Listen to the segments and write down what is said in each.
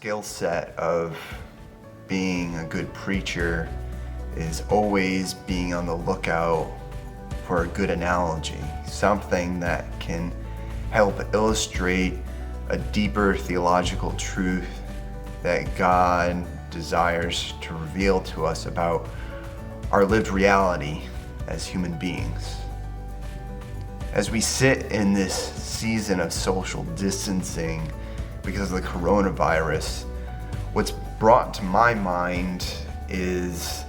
skill set of being a good preacher is always being on the lookout for a good analogy, something that can help illustrate a deeper theological truth that God desires to reveal to us about our lived reality as human beings. As we sit in this season of social distancing because of the coronavirus, what's brought to my mind is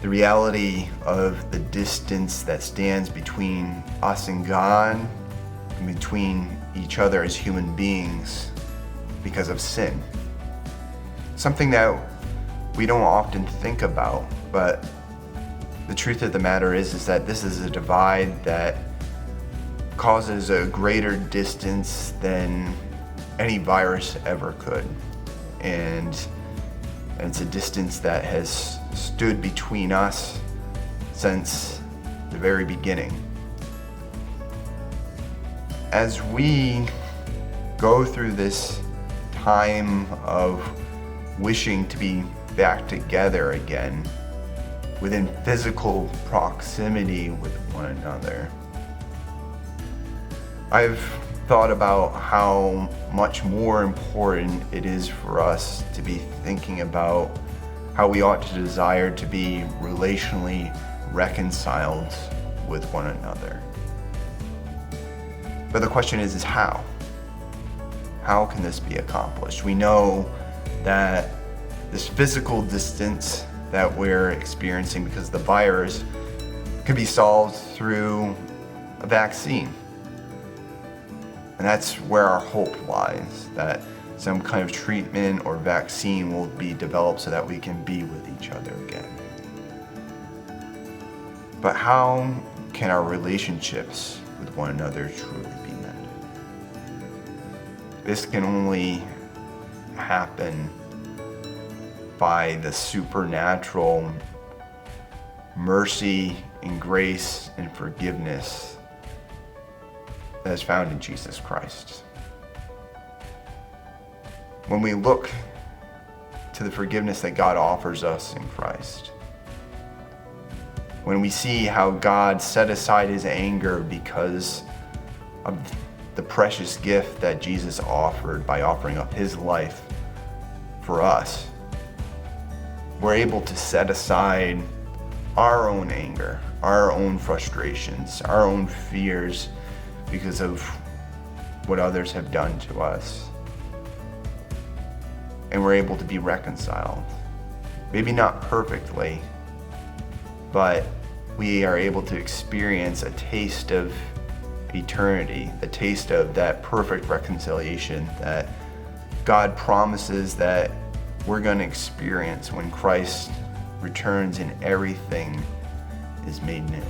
the reality of the distance that stands between us and God and between each other as human beings because of sin. Something that we don't often think about, but the truth of the matter is that this is a divide that causes a greater distance than any virus ever could. And it's a distance that has stood between us since the very beginning. As we go through this time of wishing to be back together again, within physical proximity with one another, I've thought about how much more important it is for us to be thinking about how we ought to desire to be relationally reconciled with one another. But the question is how? How can this be accomplished? We know that this physical distance that we're experiencing because of the virus can be solved through a vaccine. And that's where our hope lies, that some kind of treatment or vaccine will be developed so that we can be with each other again. But how can our relationships with one another truly be mended? This can only happen by the supernatural mercy and grace and forgiveness that is found in Jesus Christ. When we look to the forgiveness that God offers us in Christ, when we see how God set aside his anger because of the precious gift that Jesus offered by offering up his life for us, we're able to set aside our own anger, our own frustrations, our own fears because of what others have done to us. And we're able to be reconciled. Maybe not perfectly, but we are able to experience a taste of eternity, the taste of that perfect reconciliation that God promises that we're going to experience when Christ returns and everything is made new.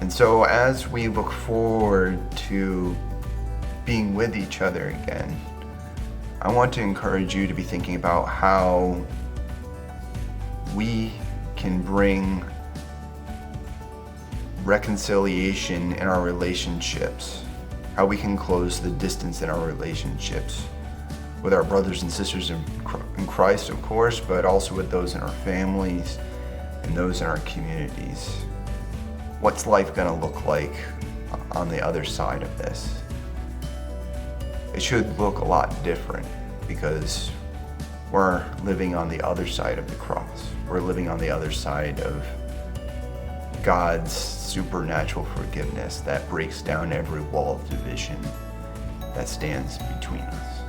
And so as we look forward to being with each other again, I want to encourage you to be thinking about how we can bring reconciliation in our relationships, how we can close the distance in our relationships with our brothers and sisters in Christ, of course, but also with those in our families and those in our communities. What's life going to look like on the other side of this? It should look a lot different because we're living on the other side of the cross. We're living on the other side of God's supernatural forgiveness that breaks down every wall of division that stands between us.